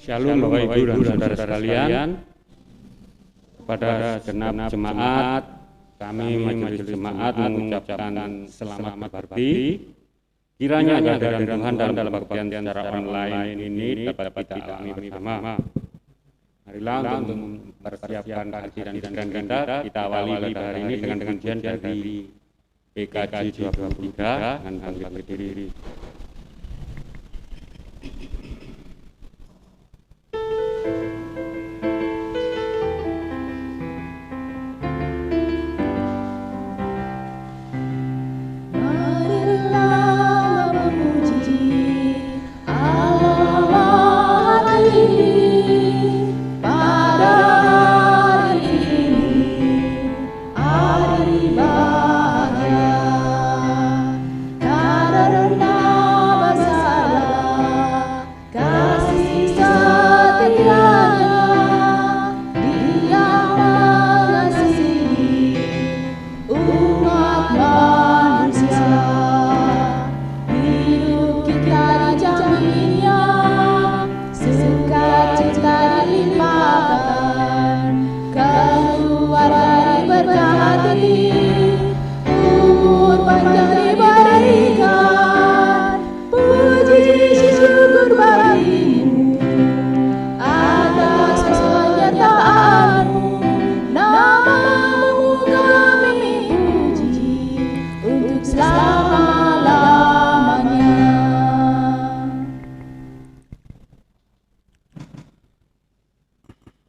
Shalom Bapak Ibu dan Saudara sekalian. Kepada segenap jemaat, kami Majelis Jemaat mengucapkan selamat berbakti. Kiranya kehadiran Tuhan dalam kebaktian secara online ini dapat kita alami bersama. Marilah untuk mempersiapkan hati dan pikiran kita awali ibadah hari ini dengan pujian dari PKJ 23 dengan bangkit berdiri.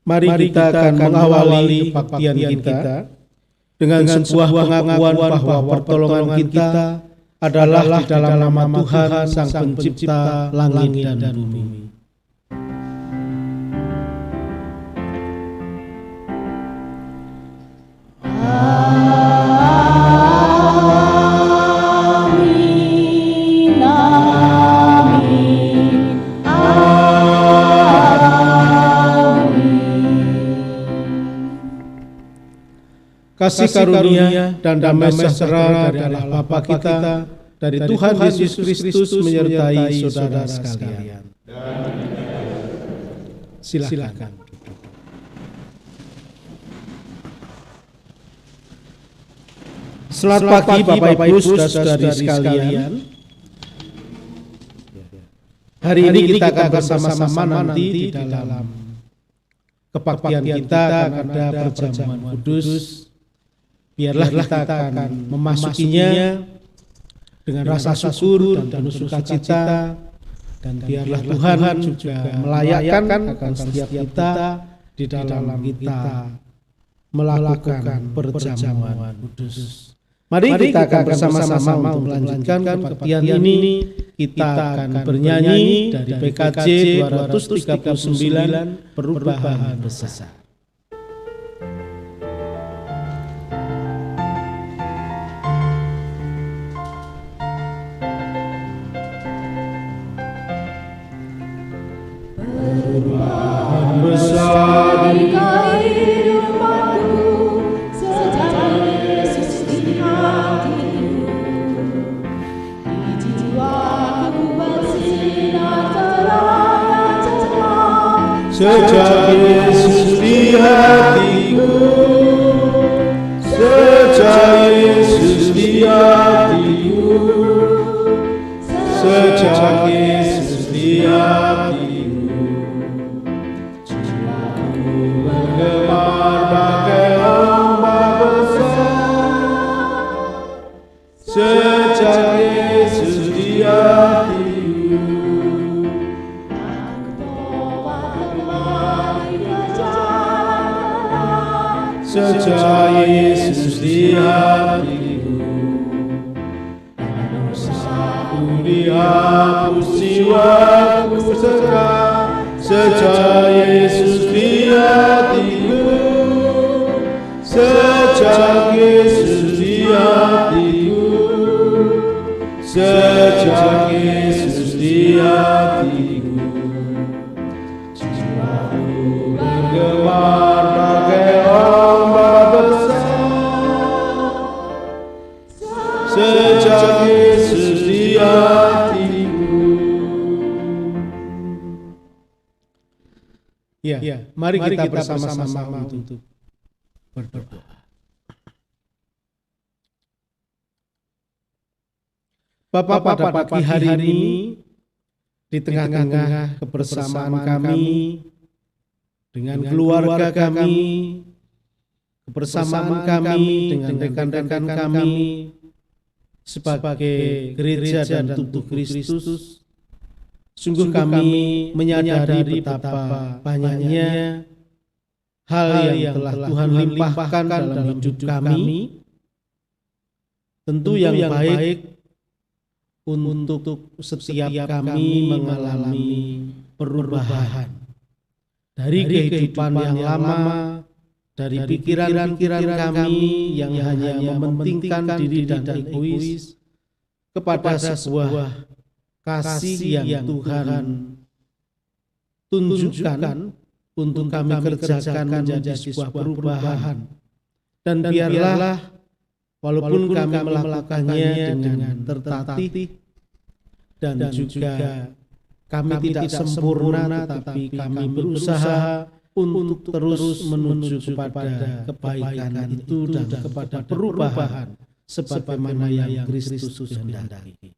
Mari kita akan mengawali kebaktian kita dengan sebuah pengakuan bahwa pertolongan kita adalah di dalam nama Tuhan Sang Pencipta langit dan bumi. Kasih karunia dan damai sejahtera dari Allah Bapa kita, dari Tuhan Yesus Kristus menyertai saudara sekalian. Silakan. Selamat pagi Bapak Ibu saudara-saudari sekalian. Hari ini kita akan bersama-sama nanti di dalam kebaktian kita akan ada perjamuan kudus. Biarlah kita akan memasukinya dengan rasa syukur dan penuh sukacita, dan biarlah Tuhan juga melayakkan akan setiap kita di dalam kita melakukan perjamuan kudus. Mari kita akan bersama-sama untuk melanjutkan kebaktian ini. Kita akan bernyanyi dari PKJ 239 Perubahan Besar. Perubahan besar di kehidupanku sejak Yesus di hatiku. Di jiwaku bersinar terang dan cemerlang sejak Yesus di hatiku. Sejak Yesus di hatiku. Sejak Yesus di hatiku. Bergemar bagai ombak besar. Sejak Yesus di hatiku. Sejak Yesus di hatiku. Dosaku dihapus, jiwaku segar. Sejak Yesus di hatiku. Sejak Yesus di hatiku. Sejak Yesus di hatiku. Jiwaku bergemar bagai ombak besar. Sejak Yesus di hatiku. Ya, mari kita bersama-sama untuk berdoa. Bapak, pada pagi hari ini di tengah-tengah kebersamaan kami dengan keluarga kami, kebersamaan kami dengan rekan-rekan kami sebagai gereja dan tubuh Kristus, sungguh kami menyadari betapa banyaknya hal yang telah Tuhan limpahkan dalam hidup kami, tentu yang baik untuk setiap kami mengalami perubahan dari kehidupan yang lama, dari pikiran-pikiran kami yang hanya mementingkan diri dan egois, kepada sebuah kasih yang Tuhan tunjukkan untuk kami kerjakan menjadi sebuah perubahan. Dan biarlah walaupun kami melakukannya dengan tertatih dan juga kami tidak sempurna, tetapi kami berusaha untuk terus menuju kepada kebaikan itu dan kepada perubahan sebagaimana yang Kristus kehendaki.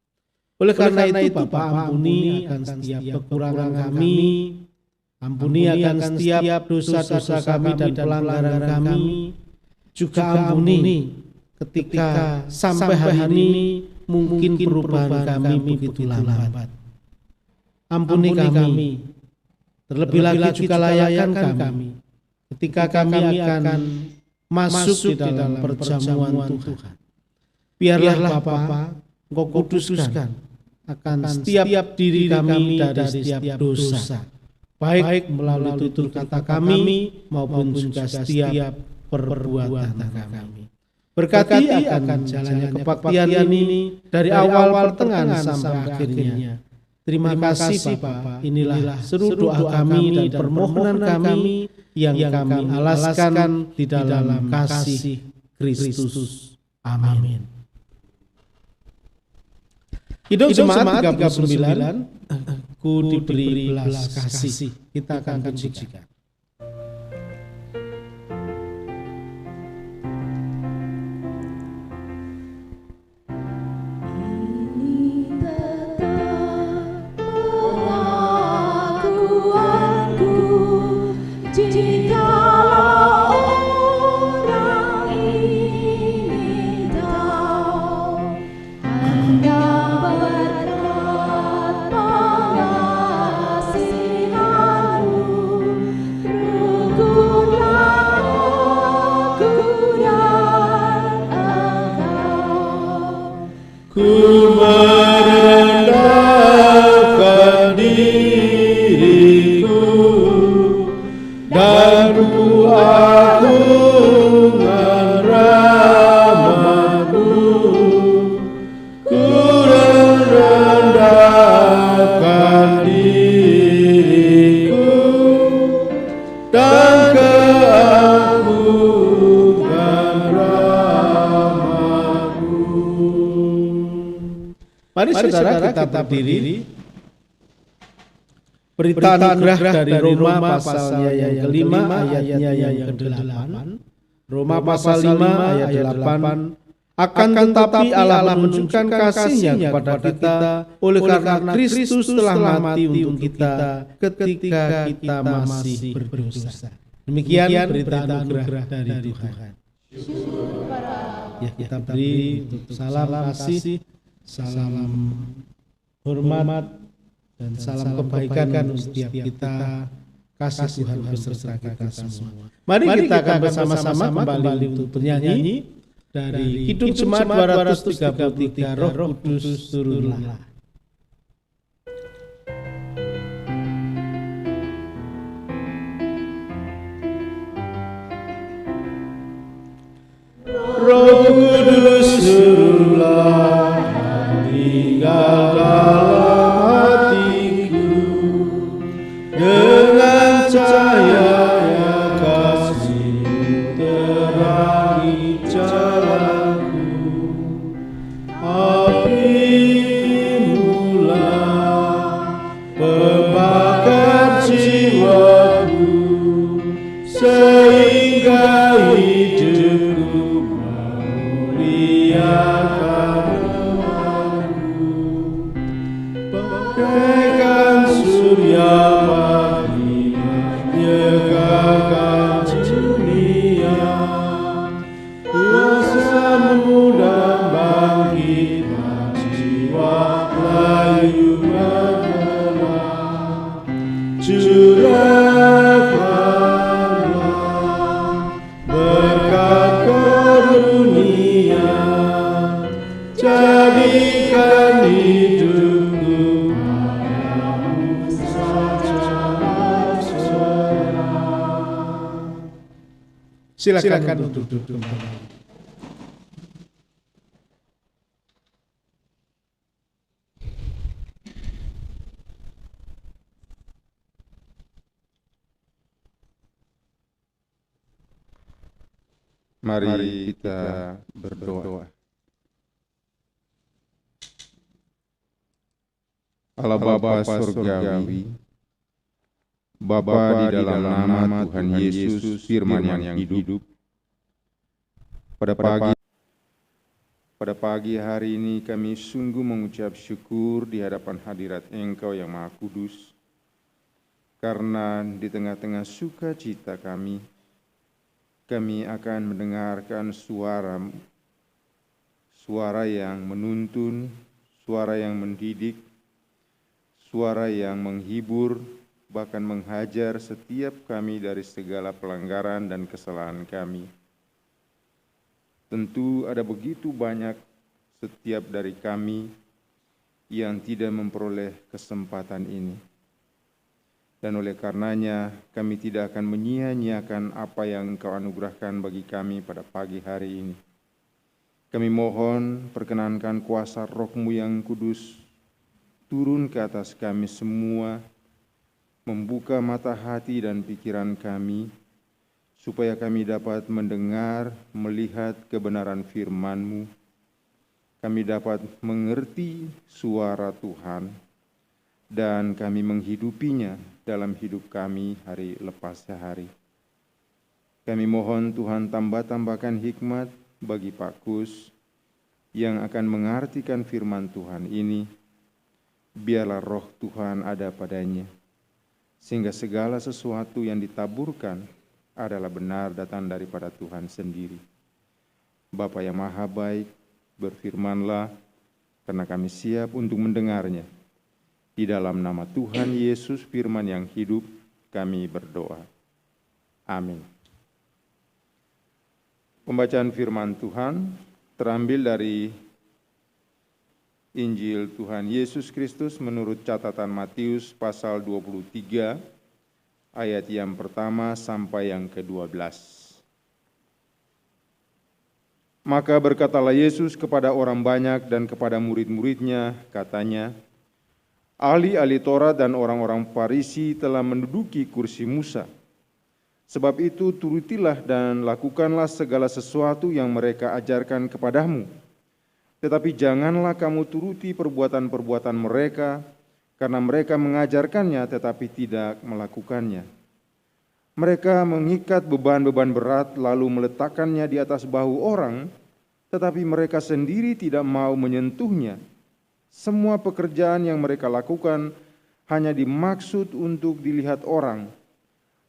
Oleh karena itu, Bapa, ampuni akan setiap kekurangan kami, ampuni akan setiap dosa-dosa kami dan pelanggaran kami, juga ampuni ketika sampai hari ini mungkin perubahan kami begitu lambat. Ampuni kami, terlebih lagi juga layakkan kami ketika kami akan masuk di dalam perjamuan Tuhan. Biarlah Bapa, Engkau kuduskan akan setiap diri kami dari setiap dosa, baik melalui tutur kata kami maupun juga setiap perbuatan kami. Berkati akan jalannya kebaktian ini dari awal pertengahan sampai akhirnya. Terima kasih Bapa, inilah seru doa kami dan permohonan kami yang kami alaskan di dalam kasih Kristus. Amin. Hidup Jemaat 39, ku diberi belas kasih. Kita akan pujikan. Mari saudara kita berdiri. Berita anugerah dari Roma pasalnya yang kelima ayatnya yang ke-8. Roma pasal 5 ayat 8. Akan tetapi Allah menunjukkan kasih-Nya kepada kita oleh karena Kristus telah mati untuk kita ketika kita masih berdosa. Demikian berita anugerah dari Tuhan. Ya, kita beri salam kasih, salam hormat dan salam kebaikan untuk setiap kita. Kasih Tuhan beserta kita semua. Mari kita akan bersama-sama kembali untuk bernyanyi dari Kidung Jemaat 233, Roh Kudus turunlah. Roh Kudus turunlah, tinggal dalam hatiku, dengan cahaya kasih terangi jalanku, api sehingga hidupku memuliakan namamu, bagaikan surya pagi menyegarkan dunia. Kuasa-Mu dan bangkitkan jiwa layu bergerak. Curahkanlah berkat karunia, jadikan hidupku padamu saja berserah. Silakan untuk duduk. Mari kita berdoa. Allah Bapa Surgawi, Bapa di dalam nama Tuhan Yesus Firman yang hidup, pada pagi hari ini kami sungguh mengucap syukur di hadapan hadirat Engkau yang Maha Kudus, karena di tengah-tengah sukacita kami akan mendengarkan suara yang menuntun, suara yang mendidik, suara yang menghibur, bahkan menghajar setiap kami dari segala pelanggaran dan kesalahan kami. Tentu ada begitu banyak setiap dari kami yang tidak memperoleh kesempatan ini. Dan oleh karenanya kami tidak akan menyia-nyiakan apa yang Engkau anugerahkan bagi kami pada pagi hari ini. Kami mohon perkenankan kuasa Roh-Mu yang kudus turun ke atas kami semua, membuka mata hati dan pikiran kami, supaya kami dapat mendengar, melihat kebenaran firman-Mu. Kami dapat mengerti suara Tuhan, dan kami menghidupinya dalam hidup kami hari lepas hari. Kami mohon Tuhan tambahkan hikmat bagi Pak Kus yang akan mengartikan firman Tuhan ini. Biarlah roh Tuhan ada padanya, sehingga segala sesuatu yang ditaburkan adalah benar datang daripada Tuhan sendiri. Bapa yang Maha Baik, berfirmanlah, karena kami siap untuk mendengarnya. Di dalam nama Tuhan Yesus Firman yang hidup, kami berdoa. Amin. Pembacaan firman Tuhan terambil dari Injil Tuhan Yesus Kristus menurut catatan Matius pasal 23, ayat yang pertama sampai yang ke-12. Maka berkatalah Yesus kepada orang banyak dan kepada murid-muridnya, katanya, ahli-ahli Taurat dan orang-orang Farisi telah menduduki kursi Musa. Sebab itu turutilah dan lakukanlah segala sesuatu yang mereka ajarkan kepadamu. Tetapi janganlah kamu turuti perbuatan-perbuatan mereka, karena mereka mengajarkannya tetapi tidak melakukannya. Mereka mengikat beban-beban berat lalu meletakkannya di atas bahu orang, tetapi mereka sendiri tidak mau menyentuhnya. Semua pekerjaan yang mereka lakukan hanya dimaksud untuk dilihat orang.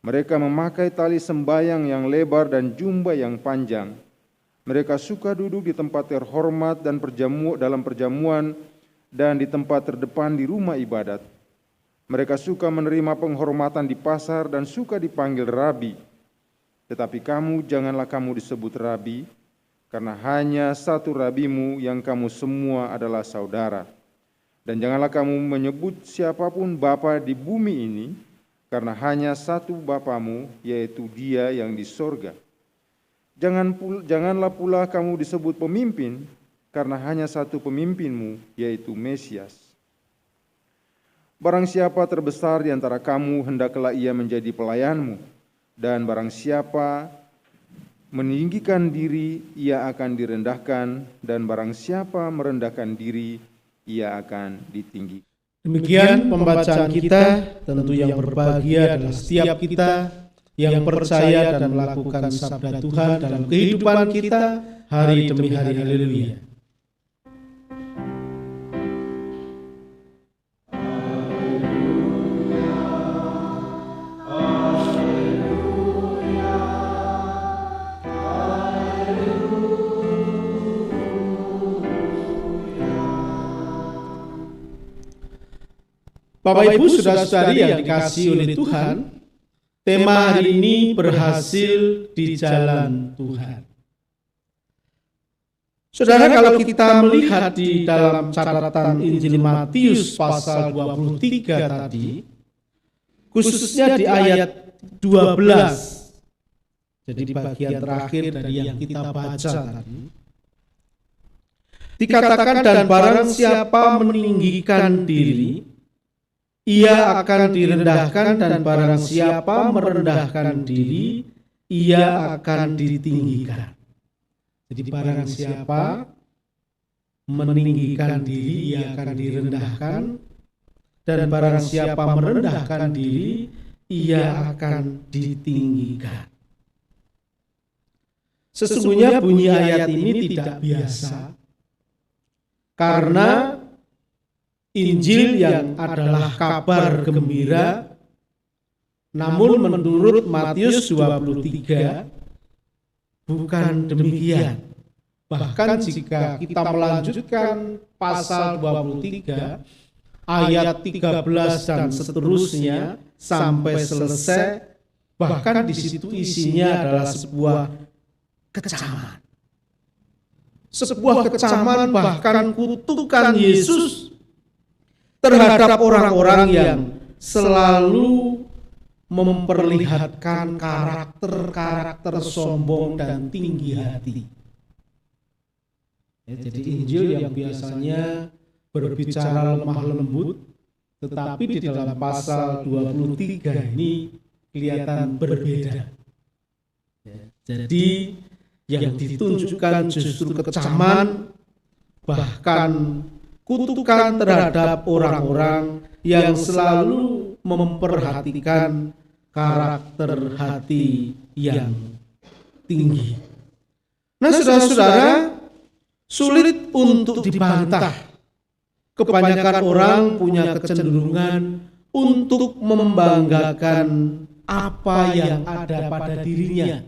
Mereka memakai tali sembayang yang lebar dan jubah yang panjang. Mereka suka duduk di tempat terhormat dan dalam perjamuan dan di tempat terdepan di rumah ibadat. Mereka suka menerima penghormatan di pasar dan suka dipanggil rabi. Tetapi kamu, janganlah kamu disebut rabi, karena hanya satu rabimu yang kamu semua adalah saudara. Dan janganlah kamu menyebut siapapun bapa di bumi ini, karena hanya satu Bapamu, yaitu Dia yang di sorga. Janganlah pula kamu disebut pemimpin, karena hanya satu pemimpinmu, yaitu Mesias. Barang siapa terbesar di antara kamu, hendaklah ia menjadi pelayanmu, dan barang siapa meninggikan diri, ia akan direndahkan, dan barang siapa merendahkan diri, ia akan ditinggikan. Demikian pembacaan kita, tentu yang berbahagia adalah setiap kita yang percaya dan melakukan sabda Tuhan dalam kehidupan kita hari demi hari. Haleluya. Bapak Ibu saudara-saudari yang dikasihi oleh Tuhan, tema hari ini berhasil di jalan Tuhan. Saudara, kalau kita melihat di dalam catatan Injil Matius pasal 23 tadi, khususnya di ayat 12, jadi bagian terakhir dari yang kita baca tadi, dikatakan, dan barang siapa meninggikan diri, ia akan direndahkan, dan barang siapa merendahkan diri, ia akan ditinggikan. Jadi barang siapa meninggikan diri, ia akan direndahkan, dan barang siapa merendahkan diri, ia akan ditinggikan. Sesungguhnya bunyi ayat ini tidak biasa, karena Injil yang adalah kabar gembira, namun menurut Matius 23 bukan demikian. Bahkan jika kita melanjutkan pasal 23 ayat 13 dan seterusnya sampai selesai, bahkan di situ isinya adalah sebuah kecaman. Sebuah kecaman, bahkan kutukan Yesus terhadap orang-orang yang selalu memperlihatkan karakter sombong dan tinggi hati. Jadi Injil yang biasanya berbicara lemah lembut, tetapi di dalam pasal 23 ini kelihatan berbeda. Jadi yang ditunjukkan justru kecaman, bahkan kutukan terhadap orang-orang yang selalu memperhatikan karakter hati yang tinggi. Nah, saudara-saudara, sulit untuk dibantah. Kebanyakan orang punya kecenderungan untuk membanggakan apa yang ada pada dirinya.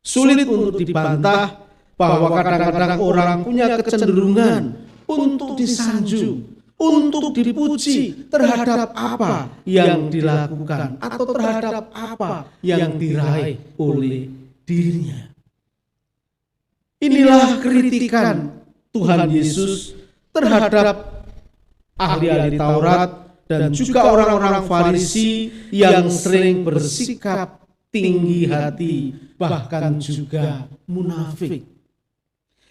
Sulit untuk dibantah bahwa kadang-kadang orang punya kecenderungan untuk disanjung, untuk dipuji terhadap apa yang dilakukan atau terhadap apa yang diraih oleh dirinya. Inilah kritikan Tuhan Yesus terhadap ahli-ahli Taurat dan juga orang-orang Farisi yang sering bersikap tinggi hati, bahkan juga munafik.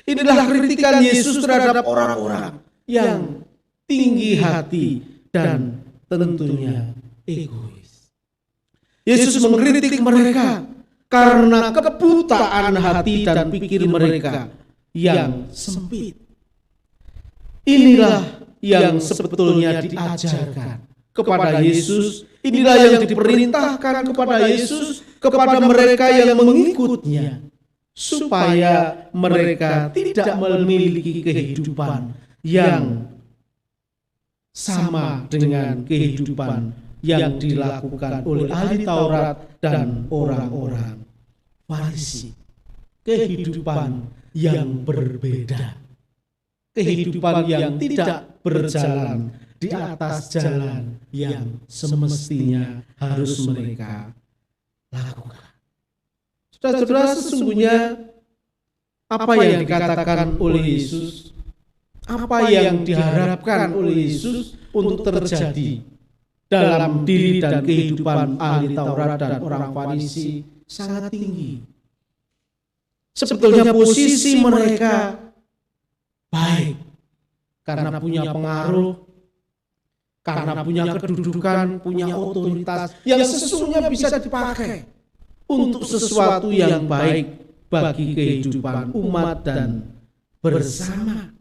Inilah kritikan Yesus terhadap orang-orang yang tinggi hati dan tentunya egois. Yesus mengkritik mereka karena kebutaan hati dan pikir mereka yang sempit. Inilah yang sebetulnya diajarkan kepada Yesus, inilah yang diperintahkan kepada Yesus kepada mereka yang mengikutnya, supaya mereka tidak memiliki kehidupan yang sama dengan kehidupan yang dilakukan oleh ahli Taurat dan orang-orang Farisi. Kehidupan yang berbeda, kehidupan yang tidak berjalan di atas jalan yang semestinya harus mereka lakukan. Saudara-saudara, sesungguhnya apa yang dikatakan oleh Yesus, apa yang diharapkan oleh Yesus untuk terjadi dalam diri dan kehidupan ahli Taurat dan orang Farisi sangat tinggi. Sebetulnya posisi mereka baik karena punya pengaruh, karena punya kedudukan, punya otoritas yang sesungguhnya bisa dipakai untuk sesuatu yang baik bagi kehidupan umat dan bersama.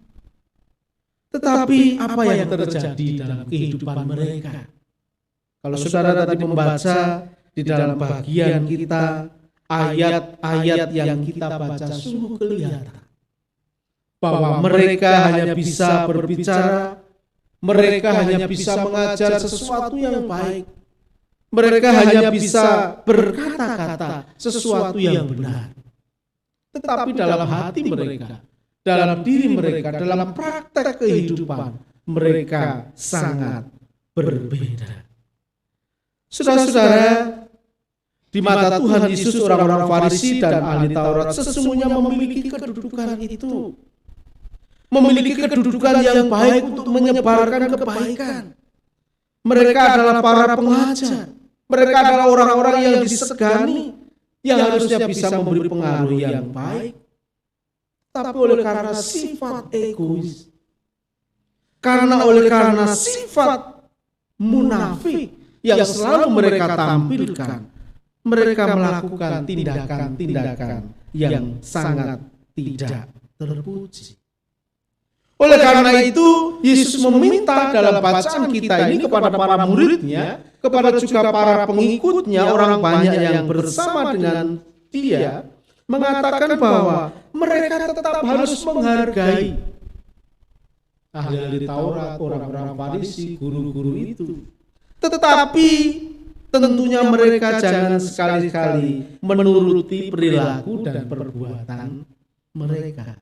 Tetapi apa yang terjadi dalam kehidupan mereka? Kalau saudara tadi membaca di dalam bagian kita, ayat-ayat yang kita baca sungguh kelihatan bahwa mereka hanya bisa berbicara, mereka hanya bisa mengajar sesuatu yang baik, mereka hanya bisa berkata-kata sesuatu yang benar. Tetapi dalam hati mereka, dalam diri mereka, dalam praktek kehidupan, mereka sangat berbeda. Saudara-saudara, di mata Tuhan Yesus orang-orang Farisi dan ahli Taurat sesungguhnya memiliki kedudukan itu. Memiliki kedudukan yang baik untuk menyebarkan kebaikan. Mereka adalah para pengajar. Mereka adalah orang-orang yang disegani, yang harusnya bisa memberi pengaruh yang baik. Tapi oleh karena sifat egois, oleh karena sifat munafik yang selalu mereka tampilkan, mereka melakukan tindakan-tindakan yang sangat tidak terpuji. Oleh karena itu, Yesus meminta dalam bacaan kita ini kepada para muridnya, kepada juga para pengikutnya, orang banyak yang bersama dengan dia, mengatakan bahwa mereka tetap harus menghargai ahli-ahli Taurat, orang-orang Farisi, guru-guru itu. Tetapi tentunya mereka jangan sekali-kali menuruti perilaku dan perbuatan mereka.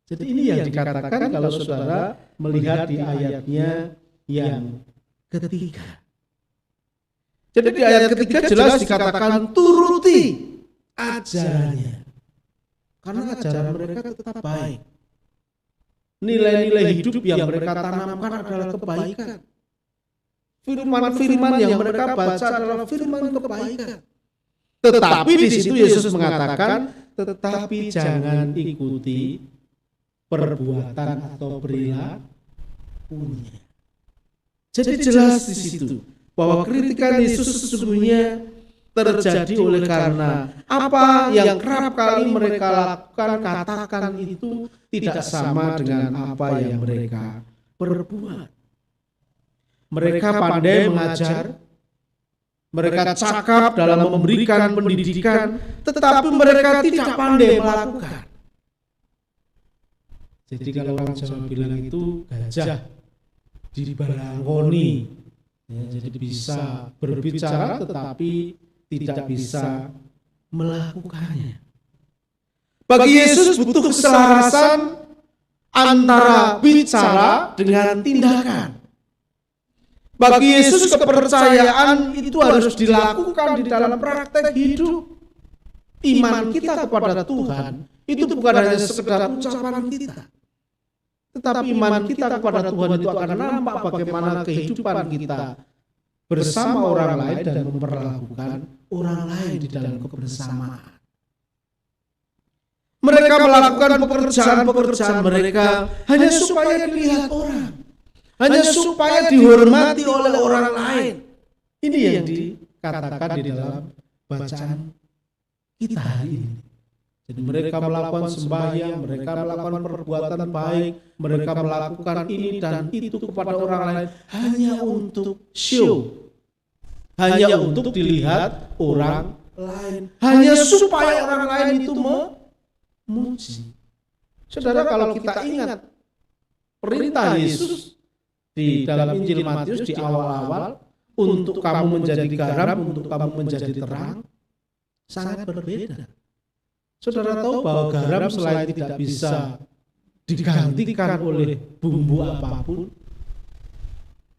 Jadi ini yang dikatakan kalau saudara melihat di ayatnya yang ketiga. Jadi di ayat ketiga jelas dikatakan turuti ajarannya. Karena ajaran mereka tetap baik. Nilai-nilai hidup yang mereka tanamkan adalah kebaikan. Firman-firman yang mereka baca adalah firman kebaikan. Tetapi di situ Yesus mengatakan, tetapi jangan ikuti perbuatan atau perilakunya. Jadi jelas di situ bahwa kritikan Yesus sesungguhnya terjadi oleh karena apa yang kerap kali mereka lakukan, katakan itu tidak sama dengan apa yang mereka perbuat. Mereka pandai mengajar, mereka cakap dalam memberikan pendidikan, tetapi mereka tidak pandai melakukan. Jadi kalau orang Jawa bilang itu gajah dibalangoni, ya, jadi bisa berbicara tetapi tidak bisa melakukannya. Bagi Yesus butuh keselarasan antara bicara dengan tindakan. Bagi Yesus kepercayaan itu harus dilakukan di dalam praktek hidup. Iman kita kepada Tuhan itu bukan hanya sekedar ucapan kita, tetapi iman kita kepada Tuhan itu akan nampak bagaimana kehidupan kita bersama orang lain dan memperlakukan orang lain di dalam kebersamaan. Mereka melakukan pekerjaan-pekerjaan mereka hanya supaya dilihat orang, hanya supaya dihormati oleh orang lain. Ini yang dikatakan di dalam bacaan kita hari ini. Jadi mereka melakukan sembahyang, mereka melakukan perbuatan baik, mereka melakukan ini dan itu kepada orang lain hanya untuk show, hanya untuk dilihat orang lain, hanya supaya orang lain itu memuji. Saudara, kalau kita ingat perintah Yesus di dalam Injil Matius di awal-awal, untuk kamu menjadi garam, untuk kamu menjadi terang, sangat berbeda. Saudara tahu bahwa garam selain tidak bisa digantikan oleh bumbu apapun,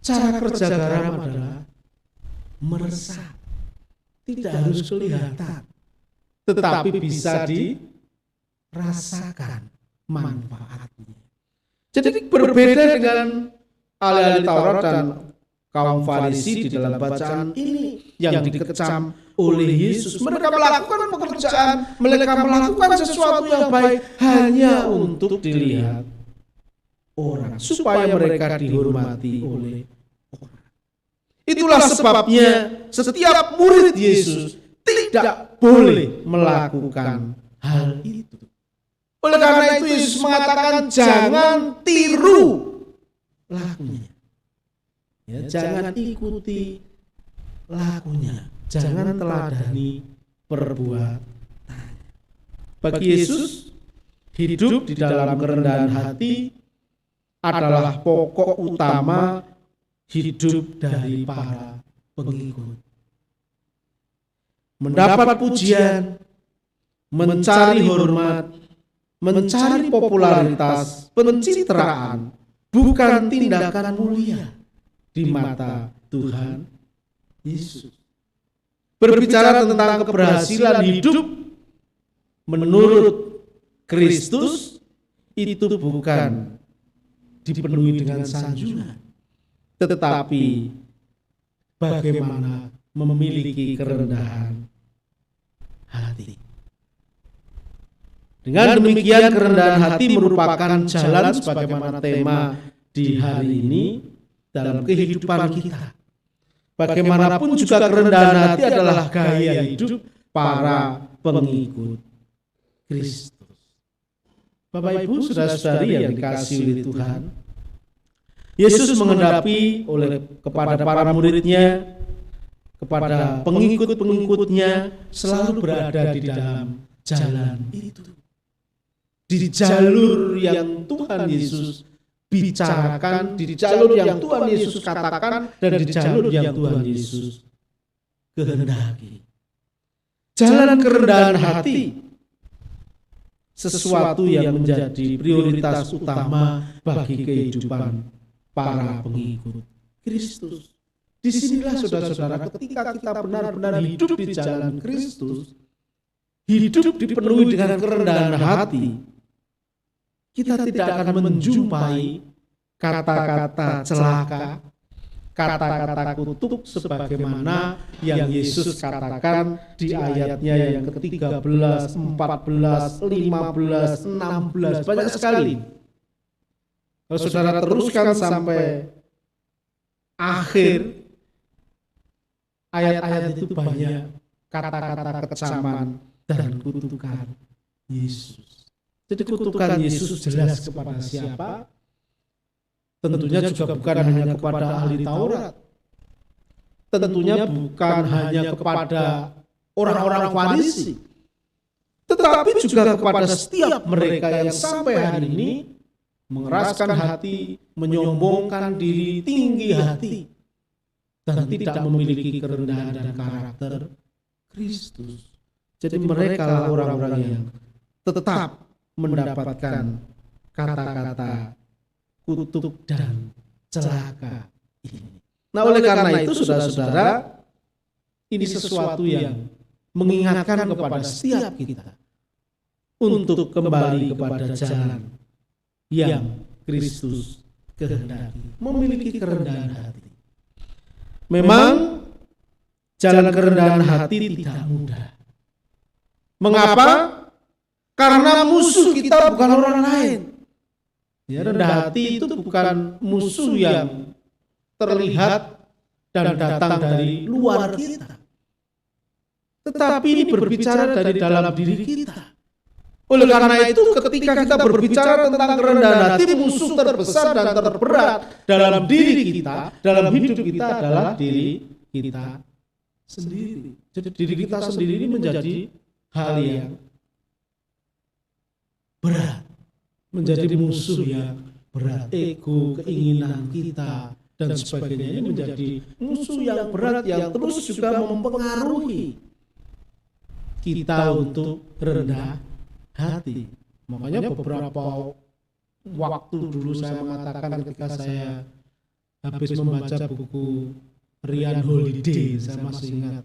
cara kerja garam adalah meresap. Tidak harus kelihatan, tetapi bisa dirasakan manfaatnya. Jadi berbeda dengan ahli-ahli Taurat dan kaum Farisi di dalam bacaan ini yang dikecam oleh Yesus. Mereka melakukan pekerjaan, mereka melakukan sesuatu yang baik hanya untuk dilihat orang, supaya mereka dihormati oleh orang. Itulah sebabnya setiap murid Yesus tidak boleh melakukan hal itu. Oleh karena itu Yesus mengatakan jangan tiru lakunya. Ya, jangan ikuti lakunya. jangan teladani perbuatan. Bagi Yesus, hidup di dalam kerendahan hati adalah pokok utama hidup dari para pengikut. Mendapat pujian, mencari hormat, mencari popularitas, pencitraan, bukan tindakan mulia di mata Tuhan Yesus. Berbicara tentang keberhasilan hidup menurut Kristus, itu bukan dipenuhi dengan sanjungan, tetapi bagaimana memiliki kerendahan hati. Dengan demikian, kerendahan hati merupakan jalan sebagaimana tema di hari ini dalam kehidupan kita. Bagaimanapun juga kerendahan hati adalah gaya hidup para pengikut Kristus. Bapak Ibu, saudara-saudari yang dikasihi oleh Tuhan, Yesus menghadapi kepada para muridnya, kepada pengikut-pengikutnya, selalu berada di dalam jalan itu. Di jalur yang Tuhan Yesus bicarakan, di jalur yang Tuhan Yesus katakan, dan di jalur yang Tuhan Yesus kehendaki. Jalan kerendahan hati, sesuatu yang menjadi prioritas utama bagi kehidupan para pengikut Kristus. Disinilah saudara-saudara, ketika kita benar-benar hidup di jalan Kristus, hidup dipenuhi dengan kerendahan hati, kita tidak akan menjumpai kata-kata celaka, kata-kata kutuk sebagaimana yang Yesus katakan di ayatnya yang ke-13, 14, 15, 16, banyak sekali. Kalau saudara teruskan sampai akhir ayat-ayat itu, banyak kata-kata kecaman dan kutukan Yesus. Jadi kutukan Yesus jelas kepada siapa? Tentunya juga bukan hanya kepada ahli Taurat. Tentunya bukan hanya kepada orang-orang Farisi. Tetapi juga kepada setiap mereka yang sampai hari ini mengeraskan hati, menyombongkan diri, tinggi hati, dan tidak memiliki kerendahan dan karakter Kristus. Jadi mereka lah orang-orang yang tetap mendapatkan kata-kata kutuk dan celaka ini. Nah, oleh karena itu saudara-saudara, ini sesuatu yang mengingatkan kepada setiap kita untuk kembali kepada jalan yang Kristus kehendaki, memiliki kerendahan hati. Memang jalan kerendahan hati tidak mudah. Mengapa? Karena musuh kita bukan orang lain. Ya, rendah hati itu bukan musuh yang terlihat dan datang dari luar kita, tetapi ini berbicara dari dalam diri kita. Oleh karena itu, ketika kita berbicara tentang kerendahan hati, musuh terbesar dan terberat dalam diri kita, dalam hidup kita adalah diri kita sendiri. Jadi diri kita sendiri ini menjadi hal yang berat, menjadi musuh yang berat. Ego, keinginan kita dan sebagainya ini menjadi musuh yang berat yang terus juga mempengaruhi kita untuk rendah hati. Makanya beberapa waktu dulu saya mengatakan ketika saya habis membaca buku Ryan Holiday, saya masih ingat,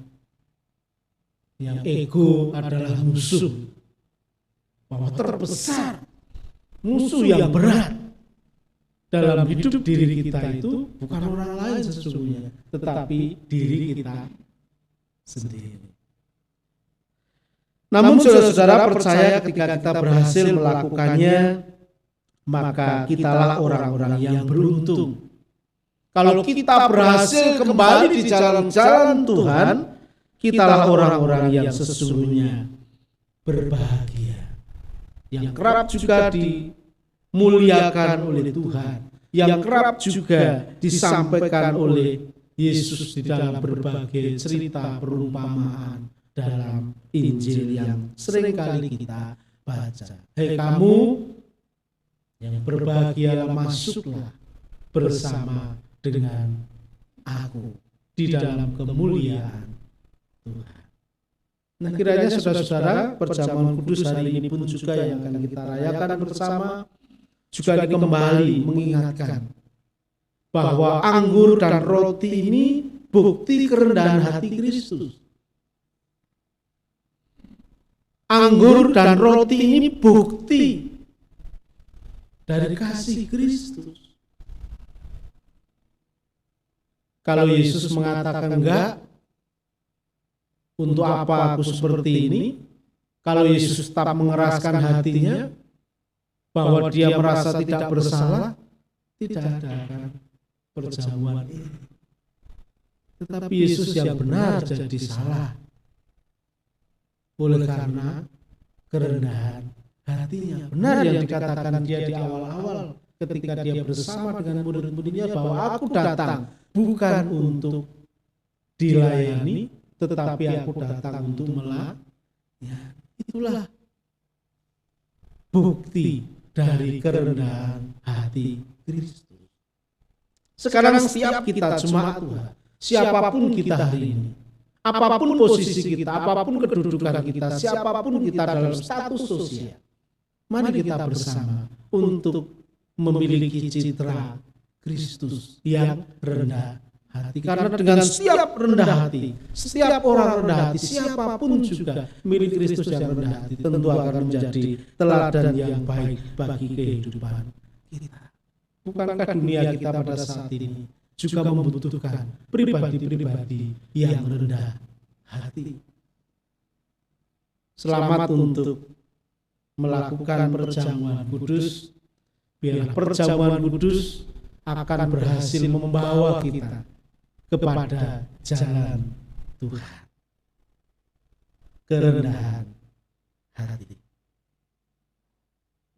yang ego adalah musuh, bahwa terbesar, musuh yang berat dalam hidup diri kita itu bukan orang lain sesungguhnya, tetapi diri kita sendiri. Namun saudara-saudara percaya ketika kita berhasil melakukannya, maka kitalah orang-orang yang beruntung. Kalau kita berhasil kembali di jalan-jalan Tuhan, kitalah orang-orang yang sesungguhnya berbahagia, yang kerap juga dimuliakan oleh Tuhan, yang kerap juga disampaikan oleh Yesus di dalam berbagai cerita perumpamaan dalam Injil yang seringkali kita baca. Hei kamu yang berbahagia, masuklah bersama dengan aku di dalam kemuliaan Tuhan. Nah, kiranya saudara-saudara, perjamuan kudus hari ini pun juga yang akan kita rayakan bersama juga kembali mengingatkan bahwa anggur dan roti ini bukti kerendahan hati Kristus. Anggur dan roti ini bukti dari kasih Kristus. Kalau Yesus mengatakan enggak, untuk apa aku seperti ini? Kalau Yesus tetap mengeraskan hatinya bahwa dia merasa tidak bersalah, tidak ada perjamuan ini. Tetapi Yesus yang benar jadi salah. Oleh karena kerendahan hatinya. Benar yang dikatakan dia di awal-awal ketika dia bersama dengan murid-muridnya bahwa aku datang bukan untuk dilayani, tetapi aku datang untuk melayani. Itulah bukti dari kerendahan hati Kristus. Sekarang setiap kita jemaat Tuhan, siapapun kita hari ini, apapun posisi kita, apapun kedudukan kita, siapapun kita dalam status sosial, mari kita bersama untuk memiliki citra Kristus yang rendah hati. Karena dengan setiap rendah hati, setiap orang rendah hati, siapapun juga milik Kristus yang rendah hati, tentu akan menjadi teladan yang baik bagi kehidupan kita. Bukankah dunia kita pada saat ini juga membutuhkan pribadi-pribadi yang rendah hati? Selamat untuk melakukan perjamuan kudus. Biar perjamuan kudus akan berhasil membawa kita kepada jalan Tuhan. Kerendahan hati.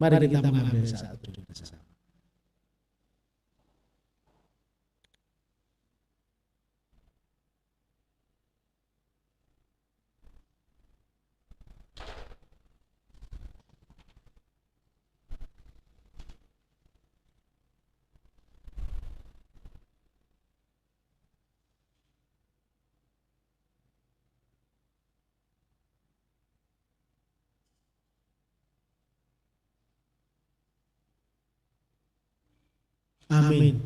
Mari kita mengambil saat duduk bersama. Amin.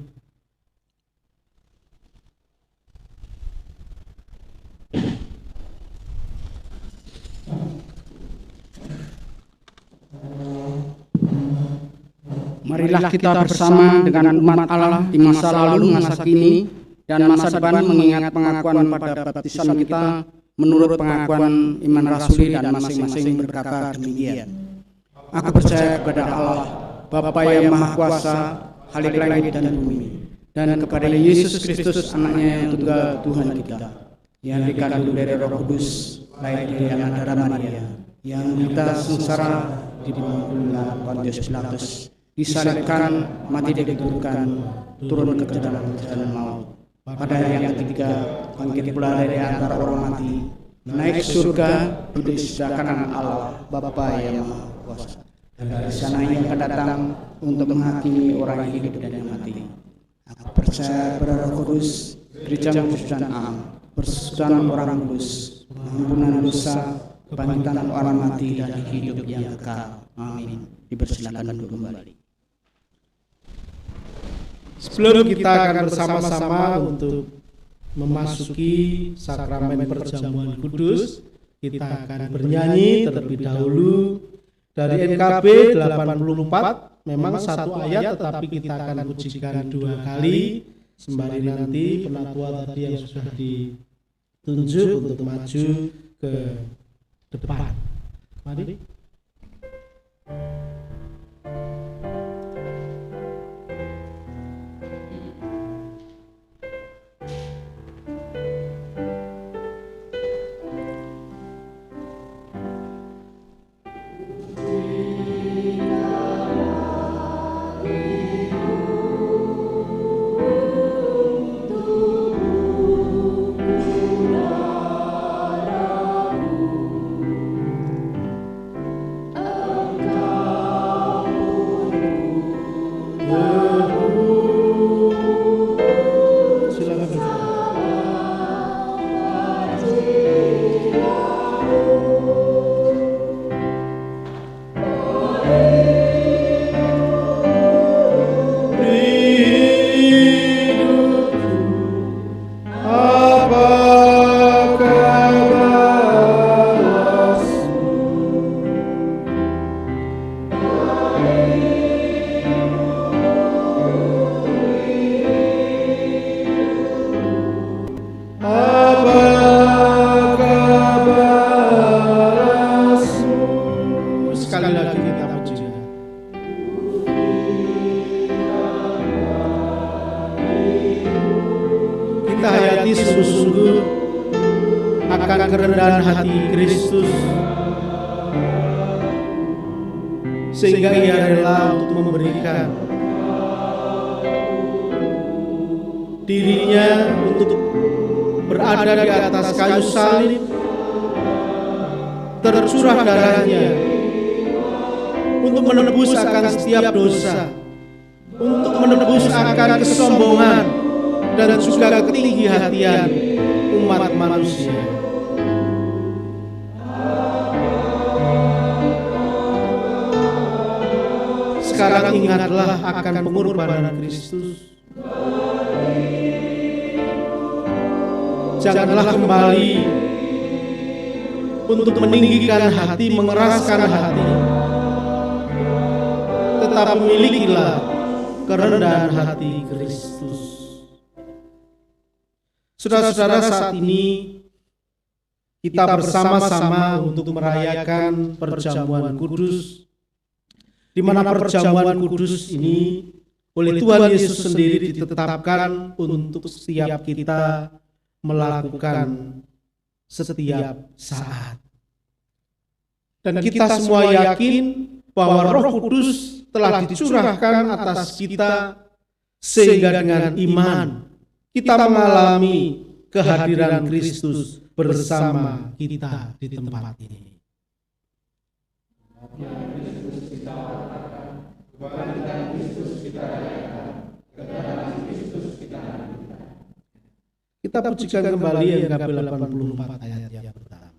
Marilah kita bersama dengan umat Allah di masa lalu, masa kini, dan masa depan mengingat pengakuan pada baptisan kita menurut pengakuan iman rasuli dan masing-masing berkata demikian. Aku percaya kepada Allah, Bapa yang Maha Kuasa, Khalik langit dan bumi, dan kepada Yesus Kristus anaknya yang tunggal Tuhan kita, yang dikandung dari Roh Kudus, lahir dari anak darah Maria, yang menderita sengsara di bawah Pontius Pilatus, disalibkan, mati dikuburkan, turun ke dalam jalan maut. Pada hari yang ketiga, bangkit pula dari antara orang mati, naik ke surga, duduk di sebelah kanan Allah, Bapa yang Maha Kuasa. Dan dari sana ia akan datang untuk menghakimi orang yang hidup dan yang mati. Aku percaya pada Roh Kudus, gereja kudus dan am, persekutuan orang kudus, pengampunan dosa, kebangkitan orang mati dan hidup yang kekal. Amin. Dipersilakan duduk kembali. Sebelum kita akan bersama-sama untuk memasuki sakramen perjamuan kudus, kita akan bernyanyi terlebih dahulu dari NKB 84, memang satu ayat tetapi kita akan pujikan 2 kali sembari nanti penatua tadi yang sudah ditunjuk untuk maju ke depan. Mari. kerendahan hati Kristus, sehingga ia rela untuk memberikan dirinya untuk berada di atas kayu salib, tercurah darahnya untuk menebus akan setiap dosa, untuk menebus akan kesombongan dan juga ketinggi-hatian umat manusia. Sekarang ingatlah akan pengorbanan Kristus. Janganlah kembali untuk meninggikan hati, mengeraskan hati, tetapi milikilah kerendahan hati Kristus. Saudara-saudara, saat ini kita bersama-sama untuk merayakan perjamuan kudus, di mana perjamuan kudus ini oleh Tuhan Yesus sendiri ditetapkan untuk setiap kita melakukan setiap saat. Dan kita semua yakin bahwa Roh Kudus telah dicurahkan atas kita, sehingga dengan iman kita mengalami kehadiran Kristus bersama kita di tempat ini. Kita pujikan kembali NKB 84 ayat yang pertama.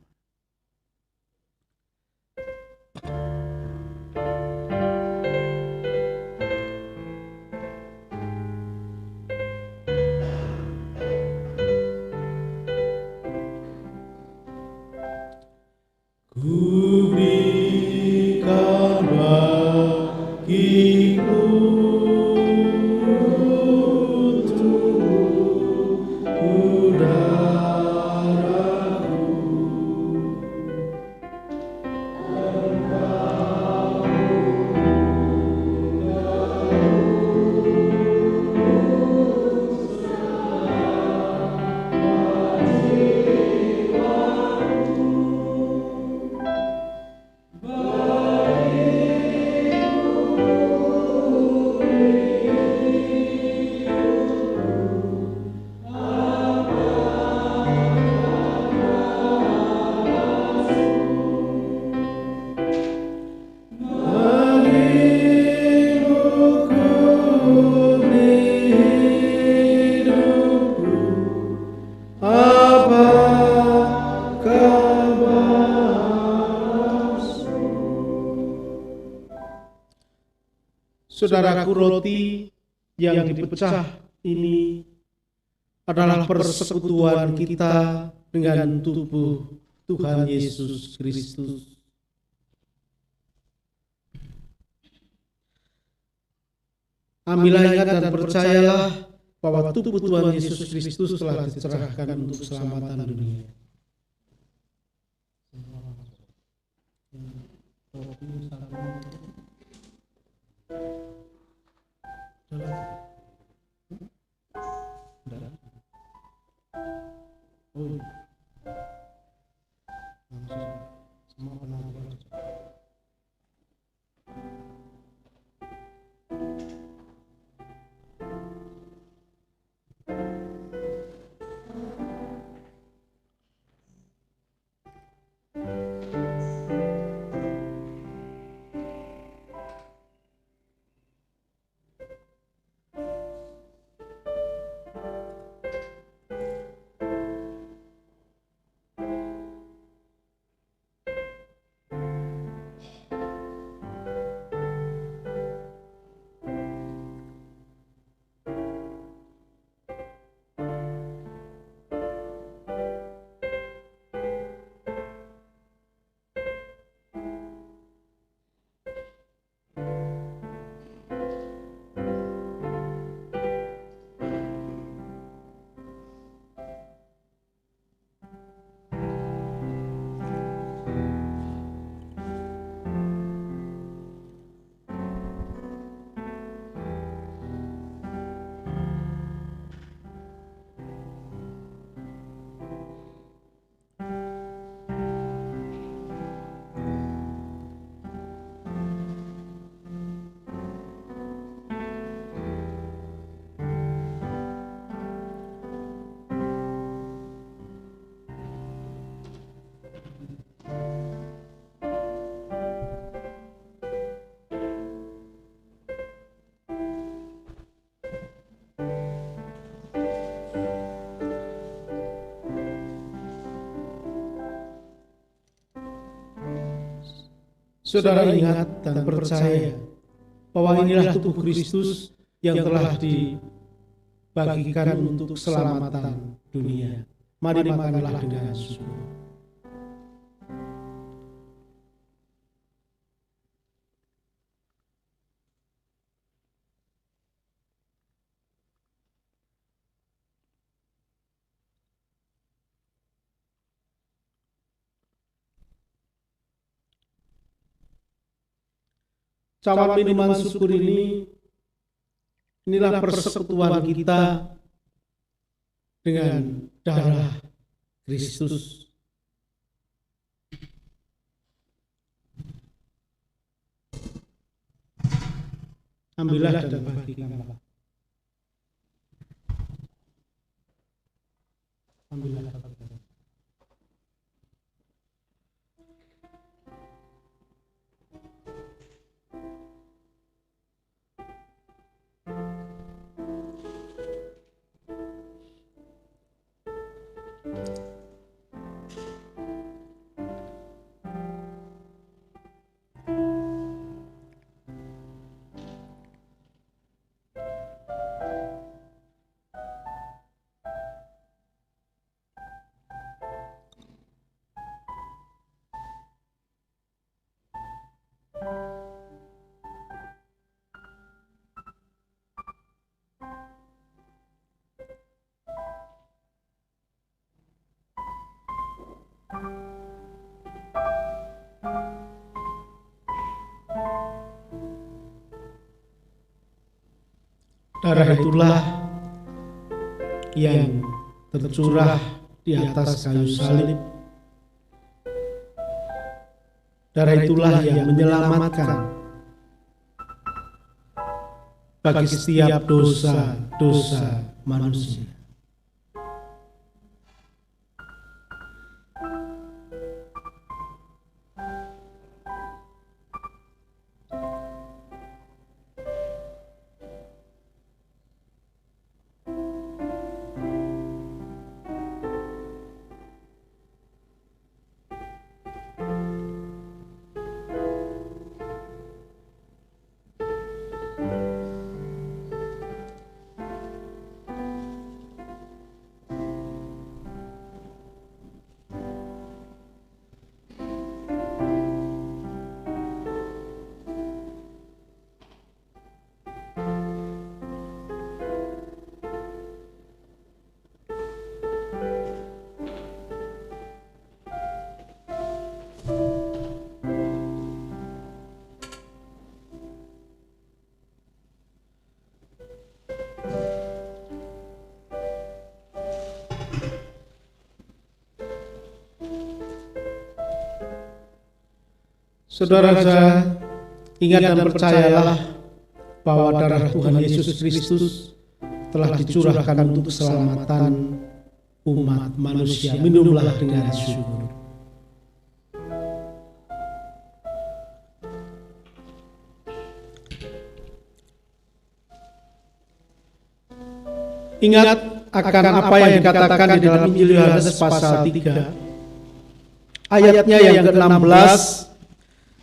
Ku berikan bagimu Saudaraku, roti yang dipecah ini adalah persekutuan kita dengan tubuh Tuhan Yesus Kristus. Ambillah, ingat dan percayalah bahwa tubuh Tuhan Yesus Kristus telah diserahkan untuk keselamatan dunia. Saudara ingat dan percaya bahwa inilah tubuh Kristus yang telah dibagikan untuk keselamatan dunia. Mari makanlah dengan syukur. Cawan minuman syukur inilah persekutuan kita dengan darah Kristus. Ambillah dan bagikanlah. Ambillah dan bagikanlah. Darah itulah yang tercurah di atas kayu salib. Darah itulah yang menyelamatkan bagi setiap dosa-dosa manusia. Saudara-saudara, ingat dan percayalah bahwa darah Tuhan Yesus Kristus telah dicurahkan untuk keselamatan umat manusia. Minumlah dengan syukur. Ingat akan apa yang dikatakan di dalam Injil Yohanes pasal 3, ayatnya yang ke-16.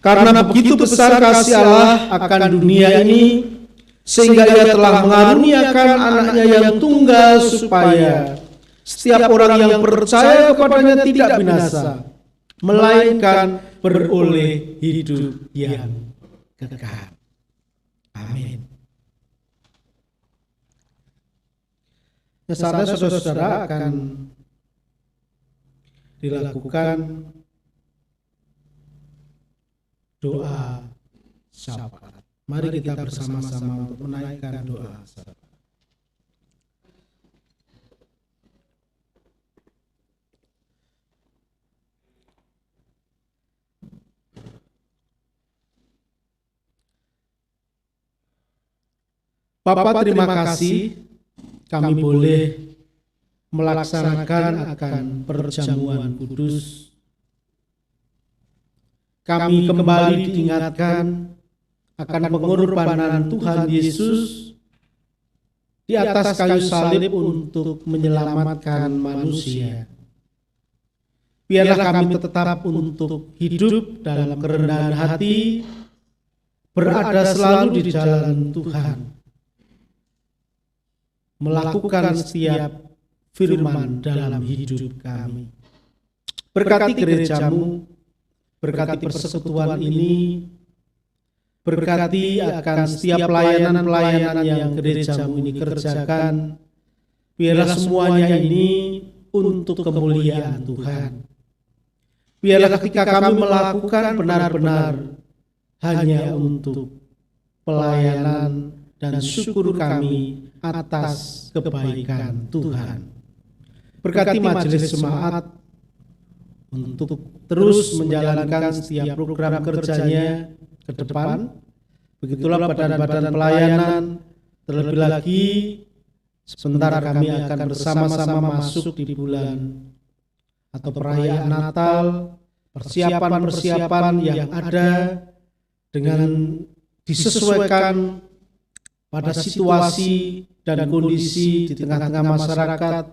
Karena begitu besar kasih Allah akan dunia ini, sehingga Ia telah mengaruniakan anaknya yang tunggal, supaya setiap orang yang percaya kepadanya tidak binasa, melainkan beroleh hidup yang kekal. Amin. Saatnya saudara-saudara akan dilakukan doa syafaat. Mari kita bersama-sama untuk menaikkan doa syafaat. Bapa, terima kasih kami boleh melaksanakan akan perjamuan kudus. Kami kembali diingatkan akan pengorbanan Tuhan Yesus di atas kayu salib untuk menyelamatkan manusia. Biarlah kami tetap untuk hidup dalam kerendahan hati, berada selalu di jalan Tuhan, melakukan setiap firman dalam hidup kami. Berkati gerejamu, berkati persekutuan ini, berkati akan setiap pelayanan-pelayanan yang gerejamu ini kerjakan. Biarlah semuanya ini untuk kemuliaan Tuhan. Biarlah ketika kami melakukan benar-benar hanya untuk pelayanan dan syukur kami atas kebaikan Tuhan. Berkati majelis jemaat untuk terus menjalankan setiap program kerjanya ke depan. Begitulah badan-badan pelayanan. Terlebih lagi sebentar kami akan bersama-sama masuk di bulan atau perayaan Natal, persiapan-persiapan yang ada dengan disesuaikan pada situasi dan kondisi di tengah-tengah masyarakat.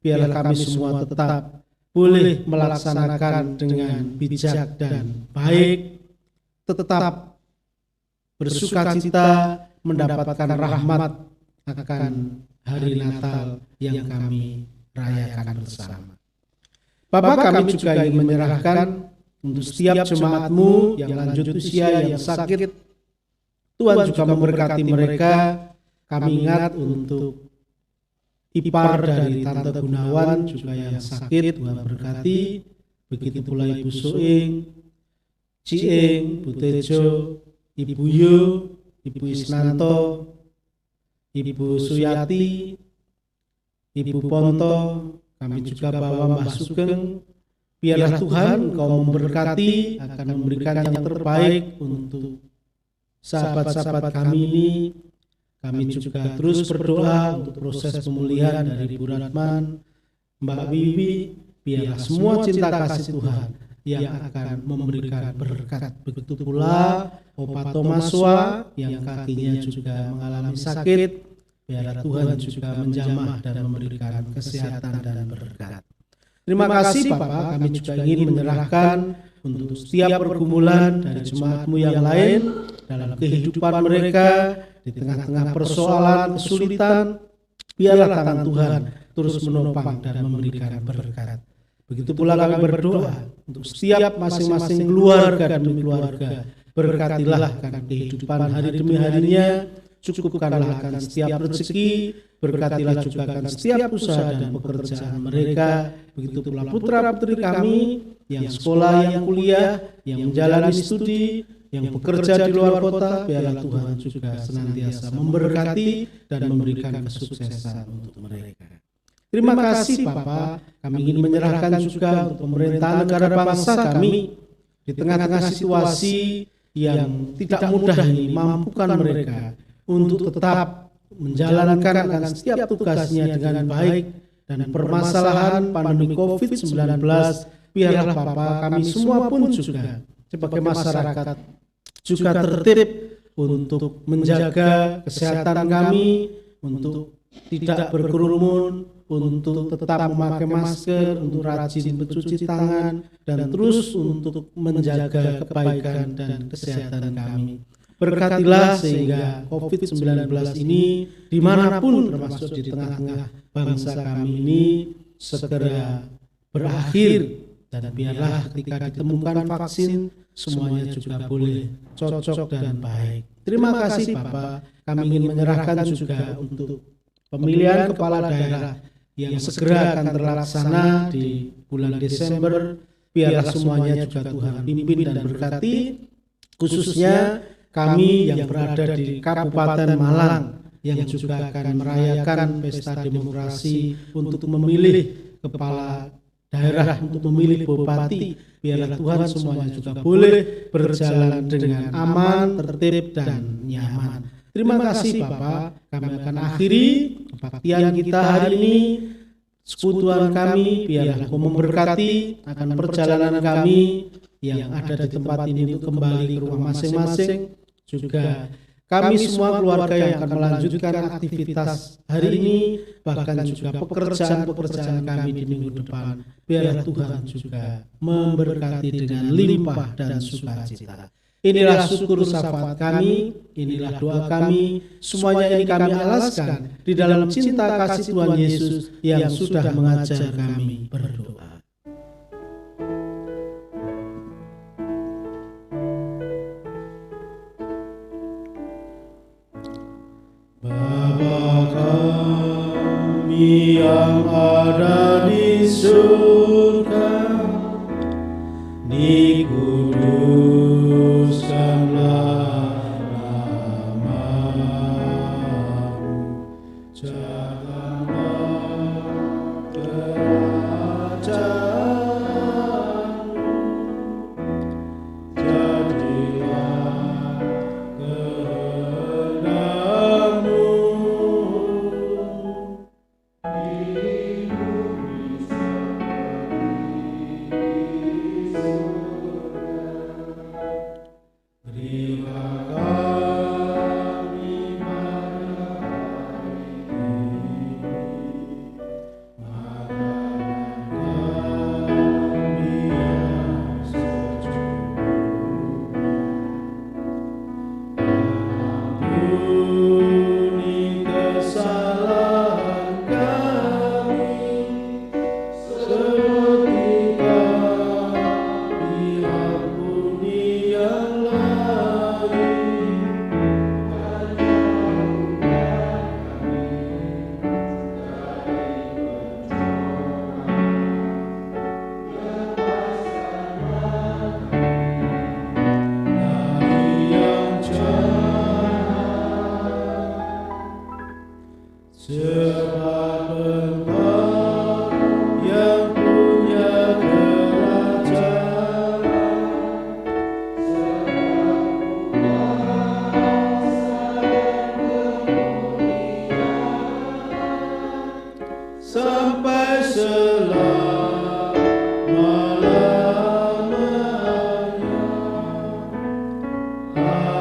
Biarlah kami semua tetap boleh melaksanakan dengan bijak dan baik, tetap bersukacita mendapatkan rahmat akan hari Natal yang kami rayakan bersama. Bapak, kami juga ingin menyerahkan untuk setiap jemaatmu yang lanjut usia, yang sakit. Tuhan juga memberkati mereka. Kami ingat untuk ipar dari Tante Gunawan juga yang sakit, Tuhan berkati. Begitu pula Ibu Soing, Cieng, Bu Tejo, Ibu Yu, Ibu Isnanto, Ibu Suyati, Ibu Ponto, kami juga bawa Mbah Sugeng. Biarlah Tuhan Engkau memberkati, akan memberikan yang terbaik untuk sahabat-sahabat kami ini. Kami juga terus berdoa untuk proses pemulihan dari Bu Ratman, Mbak Wiwi. Biarlah semua cinta kasih Tuhan yang akan memberikan berkat. Begitu pula Opa Tomaswa yang kakinya juga mengalami sakit. Biarlah Tuhan juga menjamah dan memberikan kesehatan dan berkat. Terima kasih Bapak, kami juga ingin menyerahkan untuk setiap pergumulan dari jemaatmu yang lain dalam kehidupan mereka di tengah-tengah persoalan, kesulitan. Biarlah tangan Tuhan terus menopang dan memberikan berkat. Begitu pula kami berdoa untuk setiap masing-masing keluarga demi keluarga. Berkatilah akan kehidupan hari demi harinya. Cukupkanlah akan setiap rezeki, berkatilah juga akan setiap usaha dan pekerjaan mereka. Begitu pula putra-putri kami yang sekolah, yang kuliah, yang menjalani studi, yang bekerja di luar kota. Biarlah Tuhan juga senantiasa memberkati dan memberikan kesuksesan untuk mereka. Terima kasih Bapak, kami ingin menyerahkan juga untuk pemerintahan negara bangsa kami di tengah-tengah situasi yang tidak mudah ini. Mampukan mereka untuk tetap menjalankan akan setiap tugasnya dengan baik, dan permasalahan pandemi COVID-19 biarlah Bapak kami semua pun juga sebagai masyarakat juga tertib untuk menjaga kesehatan kami, untuk tidak berkerumun, untuk tetap memakai masker, untuk rajin mencuci tangan, dan terus untuk menjaga kebaikan dan kesehatan kami. Berkatilah sehingga COVID-19 ini dimanapun termasuk di tengah-tengah bangsa kami ini segera berakhir, dan biarlah ketika ditemukan vaksin semuanya juga boleh cocok dan baik. Terima kasih Bapak, kami ingin menyerahkan juga untuk pemilihan kepala daerah yang segera akan terlaksana di bulan Desember. Biarlah semuanya juga Tuhan pimpin dan berkati, khususnya kami yang berada di Kabupaten Malang yang juga akan merayakan pesta demokrasi untuk memilih kepala daerah, untuk memilih bupati. Biarlah Tuhan semuanya juga boleh berjalan dengan aman, tertib, dan nyaman. Terima kasih Bapak, kami akan akhiri kebaktian kita hari ini. Sekutuan kami biarlah Engkau memberkati akan perjalanan kami yang ada di tempat ini untuk kembali ke rumah masing-masing. Juga Kami semua keluarga yang akan melanjutkan aktivitas hari ini, bahkan juga pekerjaan-pekerjaan kami di minggu depan, biarlah Tuhan juga memberkati dengan limpah dan sukacita. Inilah syukur syafaat kami, inilah doa kami, semuanya ini kami alaskan di dalam cinta kasih Tuhan Yesus yang sudah mengajar kami berdoa. Bapa kami yang ada di surga, dikuduskanlah namamu, jadikanlah kerajaanmu, jadilah kehendakmu di bumi seperti di surga. Berilah kami pada hari ini makanan kami yang secukupnya. Ampuni kesalahan kami, seperti kami ampuni yang lain. Dan jauhkan kami dari lepaskanlah kami dari yang jahat, sebab Engkau yang punya kerajaan, sampai selama-lamanya. Amin.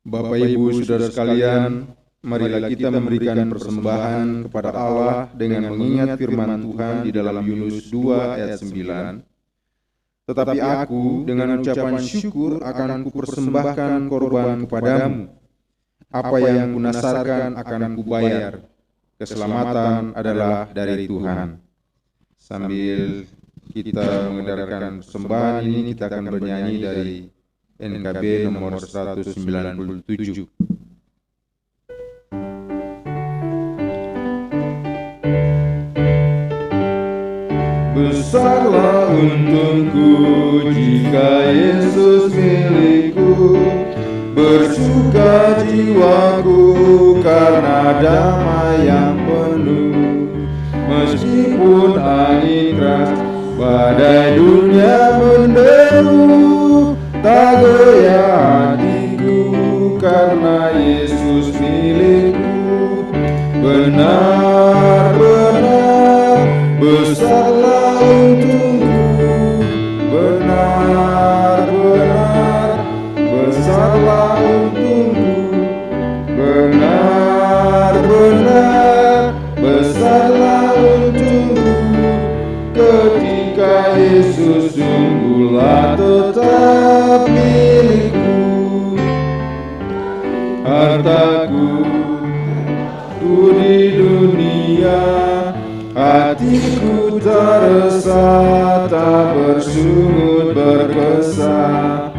Bapak, Ibu, Saudara sekalian, marilah kita memberikan persembahan kepada Allah dengan mengingat firman Tuhan di dalam Yunus 2 ayat 9. Tetapi aku dengan ucapan syukur akan kupersembahkan korban kepadamu. Apa yang kunasarkan akan kubayar. Keselamatan adalah dari Tuhan. Sambil kita mendengarkan persembahan ini, kita akan bernyanyi dari NKB nomor 197. Besarlah untungku jika Yesus milikku, bersuka jiwaku karena damai yang penuh. Meskipun angin keras, badai dunia menderu, tak goyah hatiku karena Yesus milikku. Benar-benar besarlah untungku, benar-benar besarlah untungku, benar-benar besarlah untungku. Ketika Yesus sungguhlah tetap milikku. Hartaku di dunia, hatiku tak resah, tak bersungut berkesah,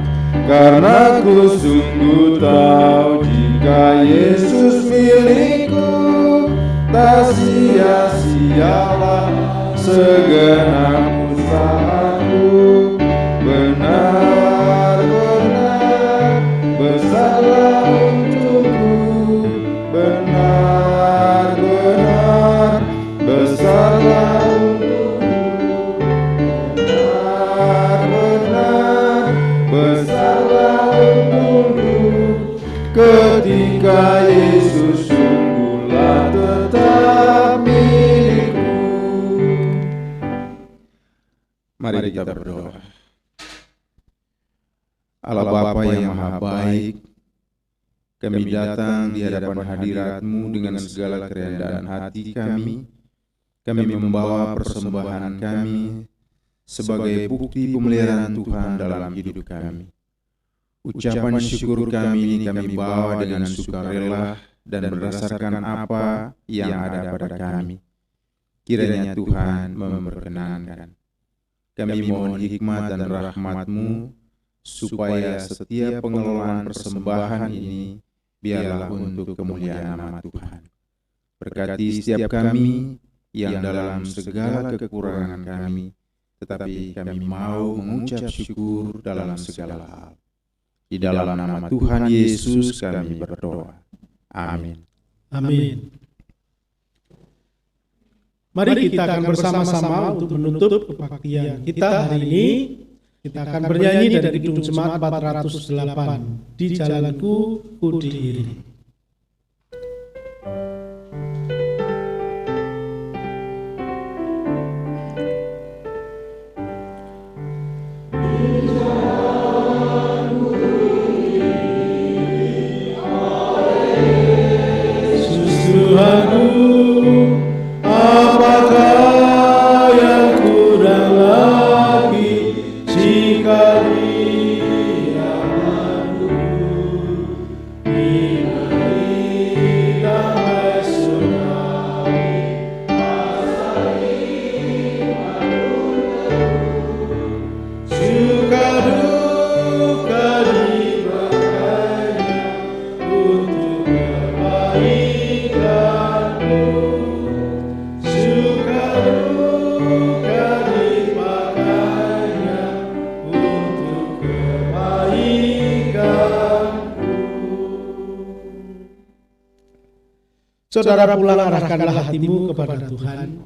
karena ku sungguh tahu jika Yesus milikku, tak sia-sialah segenap usahaku. Benar Mari kita berdoa. Allah Bapa yang Maha Baik, kami datang di hadapan hadirat-Mu dengan segala kerendahan hati kami. Kami membawa persembahan kami sebagai bukti pemeliharaan Tuhan dalam hidup kami. Ucapan syukur kami ini kami bawa dengan sukarela dan berdasarkan apa yang ada pada kami. Kiranya Tuhan memperkenankan. Kami mohon hikmat dan rahmat-Mu supaya setiap pengelolaan persembahan ini biarlah untuk kemuliaan nama Tuhan. Berkati setiap kami yang dalam segala kekurangan kami, tetapi kami mau mengucap syukur dalam segala hal. Di dalam nama Tuhan Yesus kami berdoa. Amin. Amin. Mari kita akan bersama-sama untuk menutup kebaktian kita hari ini. Kita akan bernyanyi dari Kidung Jemaat 408 di Jalanku Ku Diiringi. Apakah yang kurang lagi jika Dia mampu diberi damai surgawi, suka duka dibakanya untuk kebaikanmu. Suka duka dipakainya untuk kebaikanku. Saudara pulang arahkanlah hatimu kepada Tuhan.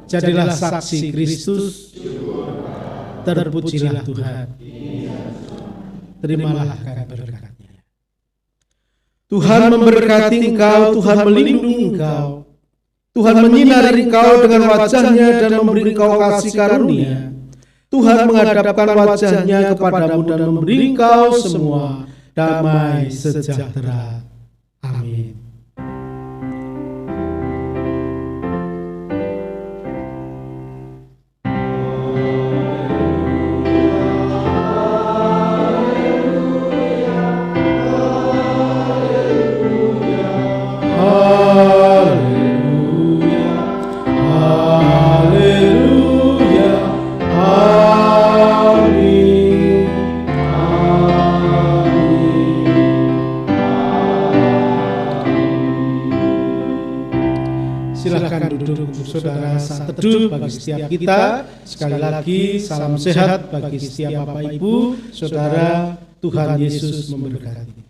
Jadilah saksi Kristus. Terpujilah Tuhan. Terimalah berkat-Nya. Tuhan memberkati engkau, Tuhan melindungi engkau. Tuhan menyinari engkau dengan wajah-Nya dan memberi engkau kasih karunia. Tuhan menghadapkan wajah-Nya kepadamu dan memberi engkau semua damai sejahtera. Amin. Silakan duduk saudara saat teduh bagi setiap kita. Sekali lagi salam sehat bagi setiap Bapak Ibu, saudara. Tuhan Yesus memberkati.